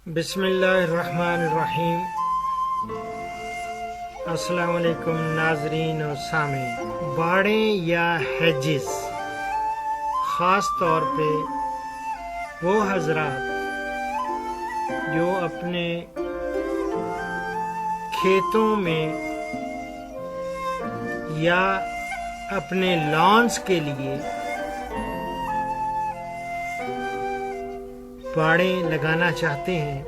بسم اللہ الرحمن الرحیم۔ السلام علیکم ناظرین و سامعین۔ باڑیں یا ہیجز خاص طور پہ وہ حضرات جو اپنے کھیتوں میں یا اپنے لانس کے لیے باڑیں لگانا چاہتے ہیں،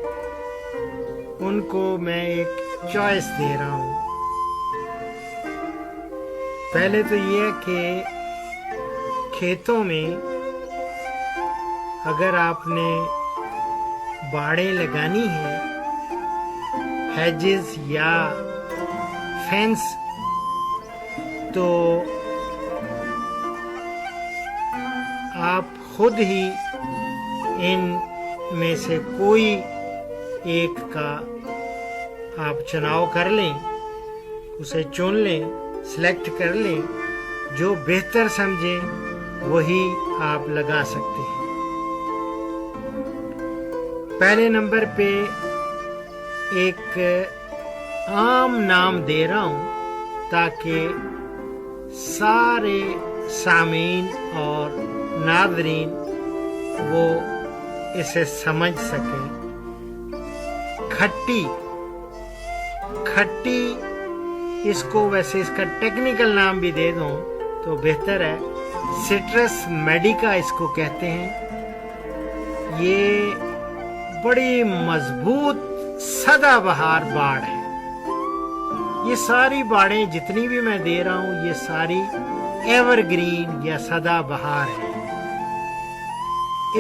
ان کو میں ایک چوائس دے رہا ہوں۔ پہلے تو یہ ہے کہ کھیتوں میں اگر آپ نے باڑیں لگانی ہیں، ہیجز یا فینس، تو آپ خود ہی ان میں سے کوئی ایک کا آپ چناؤ کر لیں، اسے چن لیں، سلیکٹ کر لیں، جو بہتر سمجھیں وہی آپ لگا سکتے ہیں۔ پہلے نمبر پہ ایک عام نام دے رہا ہوں تاکہ سارے سامعین اور ناظرین وہ اسے سمجھ سکیں۔ کھٹی اس کو ویسے اس کا ٹیکنیکل نام بھی دے دوں تو بہتر ہے، سٹرس میڈیکا اس کو کہتے ہیں۔ یہ بڑی مضبوط سدا بہار باڑ ہے۔ یہ ساری باڑیں جتنی بھی میں دے رہا ہوں یہ ساری ایور گرین یا سدا بہار ہے۔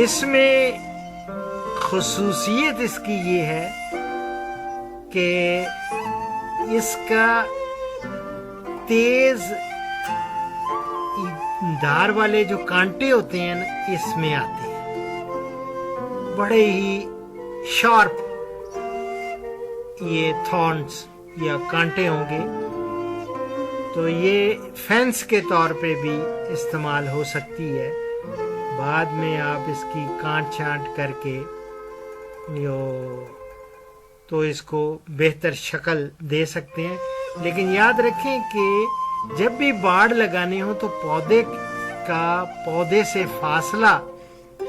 اس میں خصوصیت اس کی یہ ہے کہ اس کا تیز دھار والے جو کانٹے ہوتے ہیں اس میں آتے ہیں، بڑے ہی شارپ یہ تھورنز یا کانٹے ہوں گے، تو یہ فینس کے طور پہ بھی استعمال ہو سکتی ہے۔ بعد میں آپ اس کی کانٹ چھانٹ کر کے تو اس کو بہتر شکل دے سکتے ہیں۔ لیکن یاد رکھیں کہ جب بھی باڑ لگانے ہو تو پودے سے فاصلہ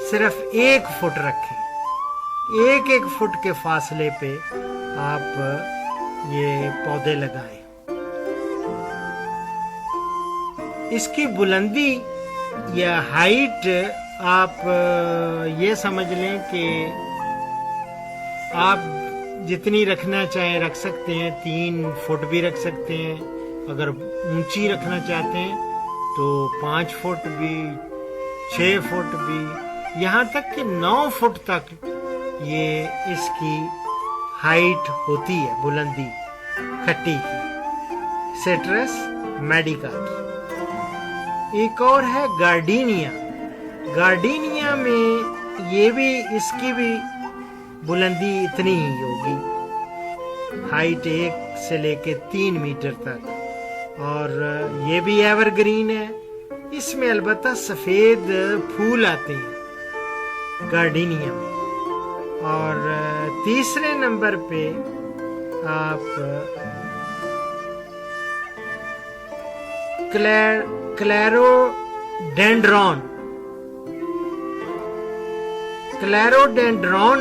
صرف 1 فٹ رکھیں، 1 فٹ کے فاصلے پہ آپ یہ پودے لگائیں۔ اس کی بلندی یا ہائٹ آپ یہ سمجھ لیں کہ آپ جتنی رکھنا چاہیں رکھ سکتے ہیں، 3 فٹ بھی رکھ سکتے ہیں، اگر اونچی رکھنا چاہتے ہیں تو 5 فٹ بھی، 6 فٹ بھی، یہاں تک کہ 9 فٹ تک یہ اس کی ہائٹ ہوتی ہے، بلندی کھٹی کی، سٹرس میڈیکا کی۔ ایک اور ہے گارڈینیا۔ گارڈینیا میں یہ بھی اس کی بھی بلندی اتنی ہی ہوگی، ہائٹ 1 سے لے کے 3 میٹر تک، اور یہ بھی ایور گرین ہے۔ اس میں البتہ سفید پھول آتے ہیں گارڈینیا میں۔ اور تیسرے نمبر پہ آپ کلیروڈینڈرون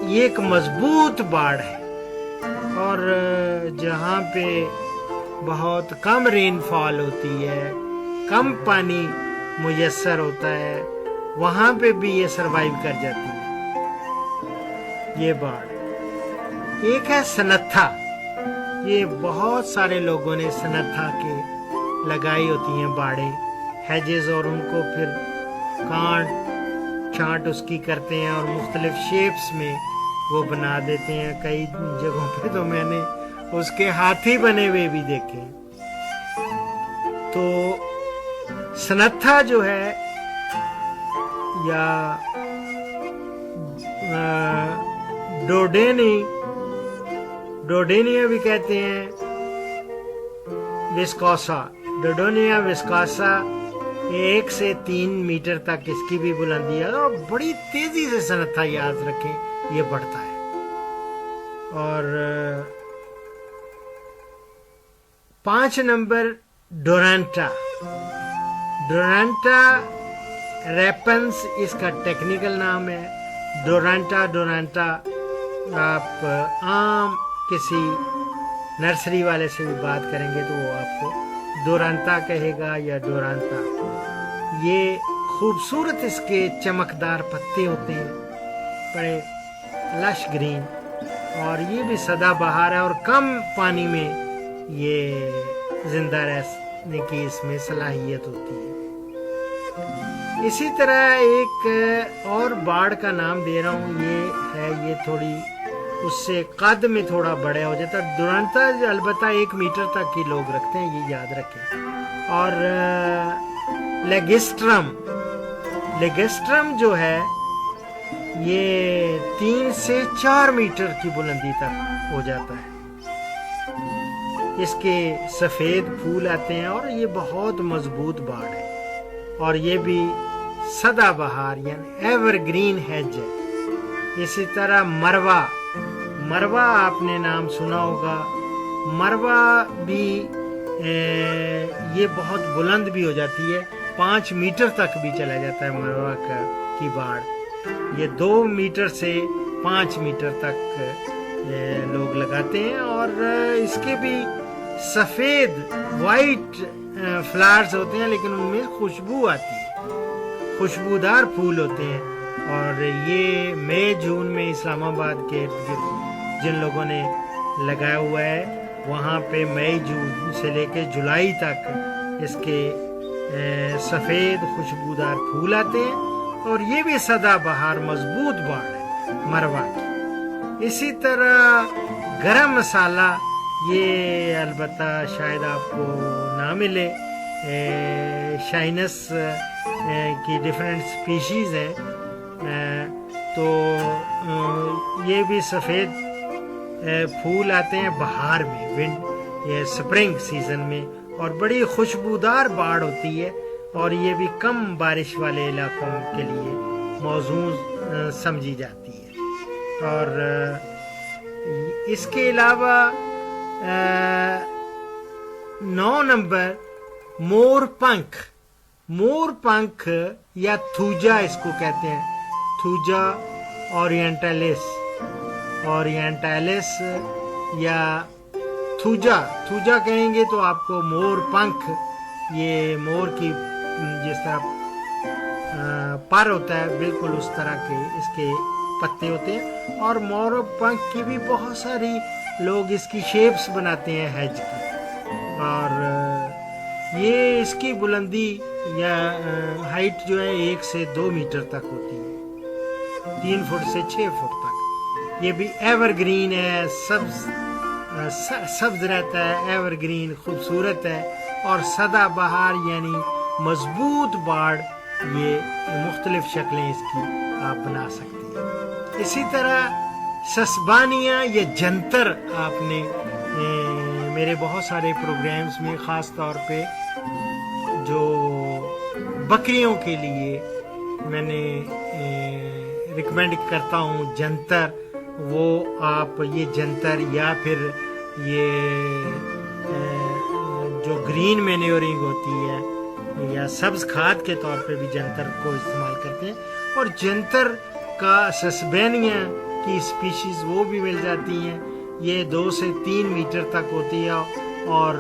یہ ایک مضبوط باڑ ہے، اور جہاں پہ بہت کم رین فال ہوتی ہے، کم پانی میسر ہوتا ہے، وہاں پہ بھی یہ سروائیو کر جاتی ہے یہ باڑ۔ ایک ہے سنتھا۔ یہ بہت سارے لوگوں نے سنتھا کے لگائی ہوتی ہیں باڑیں، ہیجز، اور ان کو پھر کانٹ چھانٹ اس کی کرتے ہیں اور مختلف شیپس میں وہ بنا دیتے ہیں۔ کئی جگہوں پہ تو میں نے اس کے ہاتھی بنے ہوئے بھی دیکھے۔ تو سنتھا جو ہے یا ڈوڈینیا بھی کہتے ہیں، ڈوڈونیا وسکاسا، 1 سے 3 میٹر تک اس کی بھی بلندی ہے، اور بڑی تیزی سے سنتھا، یاد رکھیں یہ بڑھتا ہے. اور 5 نمبر ڈورانٹا. ڈورانٹا ریپنس اس کا ٹیکنیکل نام ہے. ڈورانٹا آپ عام کسی نرسری والے سے بھی بات کریں گے تو وہ آپ کو ڈورانٹا کہے گا یا ڈورانٹا. یہ خوبصورت اس کے چمکدار پتے ہوتے ہیں, بڑے لش گرین, اور یہ بھی سدا بہار ہے اور کم پانی میں یہ زندہ رہنے کی اس میں صلاحیت ہوتی ہے. اسی طرح ایک اور باڑ کا نام دے رہا ہوں, یہ ہے, یہ تھوڑی اس سے قد میں تھوڑا بڑے ہو جاتا ہے. ڈورانٹا البتہ 1 میٹر تک ہی لوگ رکھتے ہیں, یہ یاد رکھیں. اور لیگسٹرم جو ہے یہ 3 سے 4 میٹر کی بلندی تک ہو جاتا ہے. اس کے سفید پھول آتے ہیں اور یہ بہت مضبوط باڑ ہے, اور یہ بھی سدا بہار یعنی ایور گرین ہیج ہے. اسی طرح مروا آپ نے نام سنا ہوگا. مروا بھی یہ بہت بلند بھی ہو جاتی ہے, 5 میٹر تک بھی چلا جاتا ہے مروا کی باڑ. یہ 2 میٹر سے 5 میٹر تک لوگ لگاتے ہیں, اور اس کے بھی سفید وائٹ فلاورز ہوتے ہیں, لیکن ان میں خوشبو آتی ہے, خوشبودار پھول ہوتے ہیں. اور یہ مئی جون میں اسلام آباد کے ارد گرد جن لوگوں نے لگایا ہوا ہے وہاں پہ مئی جون سے لے کے جولائی تک اس کے سفید خوشبودار پھول آتے ہیں, اور یہ بھی سدا بہار مضبوط باڑ ہے مروا کی. اسی طرح گرم مسالہ, یہ البتہ شاید آپ کو نہ ملے, شائنس کی ڈیفرنٹ سپیشیز ہیں, تو یہ بھی سفید پھول آتے ہیں بہار میں, یہ سپرنگ سیزن میں, اور بڑی خوشبودار باڑ ہوتی ہے, اور یہ بھی کم بارش والے علاقوں کے لیے موزوں سمجھی جاتی ہے. اور اس کے علاوہ 9 نمبر مور پنکھ یا تھوجا اس کو کہتے ہیں, تھوجا اورینٹالس یا تھوجا کہیں گے تو آپ کو مور پنکھ, یہ مور کی جس طرح پر ہوتا ہے بالکل اس طرح کے اس کے پتے ہوتے ہیں. اور مور پنکھ کی بھی بہت ساری لوگ اس کی شیپس بناتے ہیں ہیج کی, اور یہ اس کی بلندی یا ہائٹ جو ہے 1 سے 2 میٹر تک ہوتی ہے, 3 فٹ سے 6 فٹ تک. یہ بھی ایور گرین ہے, سبز رہتا ہے, ایور گرین خوبصورت ہے, اور سدا بہار یعنی مضبوط باڑ. یہ مختلف شکلیں اس کی آپ بنا سکتے ہیں. اسی طرح سسبانیا یا جنتر, آپ نے میرے بہت سارے پروگرامز میں خاص طور پہ جو بکریوں کے لیے میں نے ریکمینڈ کرتا ہوں جنتر, وہ آپ یہ جنتر یا پھر یہ جو گرین مینیورنگ ہوتی ہے یا سبز کھاد کے طور پہ بھی جنتر کو استعمال کرتے ہیں. اور جنتر کا سسبینیا کی سپیشیز وہ بھی مل جاتی ہیں, یہ 2 سے 3 میٹر تک ہوتی ہے, اور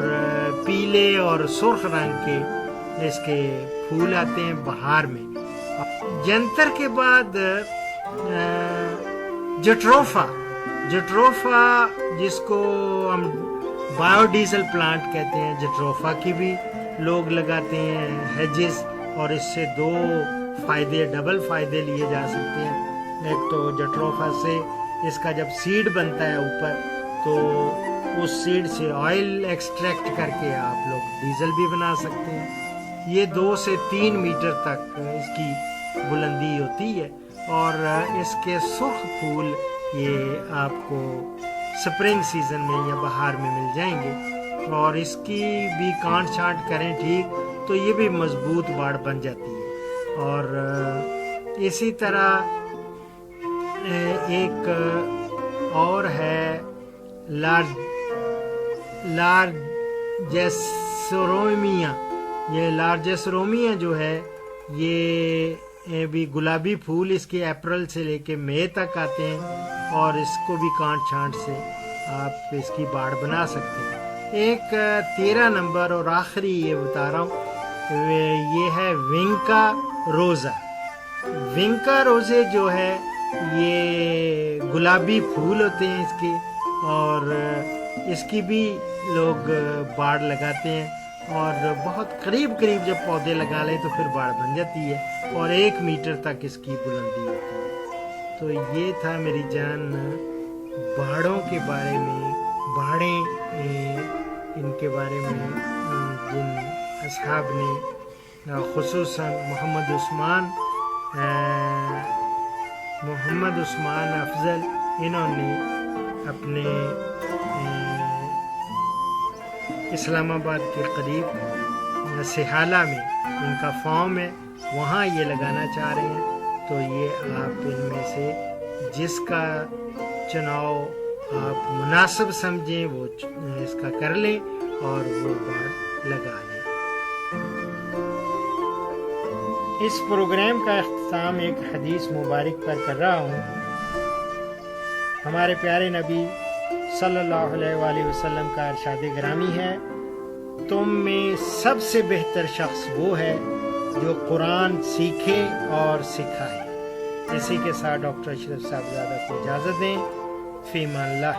پیلے اور سرخ رنگ کے اس کے پھول آتے ہیں بہار میں. جنتر کے بعد جٹروفا جس کو ہم بایو ڈیزل پلانٹ کہتے ہیں, جٹروفا کی بھی لوگ لگاتے ہیں ہیجز, اور اس سے 2 ڈبل فائدے لیے جا سکتے ہیں. ایک تو جٹروفا سے اس کا جب سیڈ بنتا ہے اوپر, تو اس سیڈ سے آئل ایکسٹریکٹ کر کے آپ لوگ ڈیزل بھی بنا سکتے ہیں. یہ 2 سے 3 میٹر تک اس کی بلندی ہوتی ہے, اور اس کے سرخ پھول یہ آپ کو سپرنگ سیزن میں یا بہار میں مل جائیں گے, اور اس کی بھی کانٹ چھانٹ کریں ٹھیک تو یہ بھی مضبوط باڑ بن جاتی ہے. اور اسی طرح ایک اور ہے لارجسرومیا. یہ لارجسرومیا جو ہے یہ بھی گلابی پھول اس کے اپریل سے لے کے مئی تک آتے ہیں اور اس کو بھی کانٹ چھانٹ سے آپ اس کی باڑ بنا سکتے ہیں. ایک 13 نمبر اور آخری یہ بتا رہا ہوں، یہ ہے ونکا روزہ. ونکا روزے جو ہے یہ گلابی پھول ہوتے ہیں اس کے، اور اس کی بھی لوگ باڑ لگاتے ہیں اور بہت قریب جب پودے لگا لیں تو پھر باڑ بن جاتی ہے اور 1 میٹر تک اس کی بلندی ہوتی ہے. تو یہ تھا میری جان باڑوں کے بارے میں، باڑیں ان کے بارے میں جن اصحاب نے خصوصاً محمد عثمان افضل انہوں نے اپنے اسلام آباد کے قریب سہالہ میں ان کا فارم ہے، وہاں یہ لگانا چاہ رہے ہیں. تو یہ آپ ان میں سے جس کا چناؤ آپ مناسب سمجھیں وہ اس کا کر لیں اور وہ باڑ لگا لیں. اس پروگرام کا اختتام ایک حدیث مبارک پر کر رہا ہوں. ہمارے پیارے نبی صلی اللہ علیہ وآلہ وسلم کا ارشاد گرامی ہے، تم میں سب سے بہتر شخص وہ ہے جو قرآن سیکھے اور سکھائے. اسی کے ساتھ ڈاکٹر اشرف صاحبزادہ کو اجازت دیں. فی امان اللہ.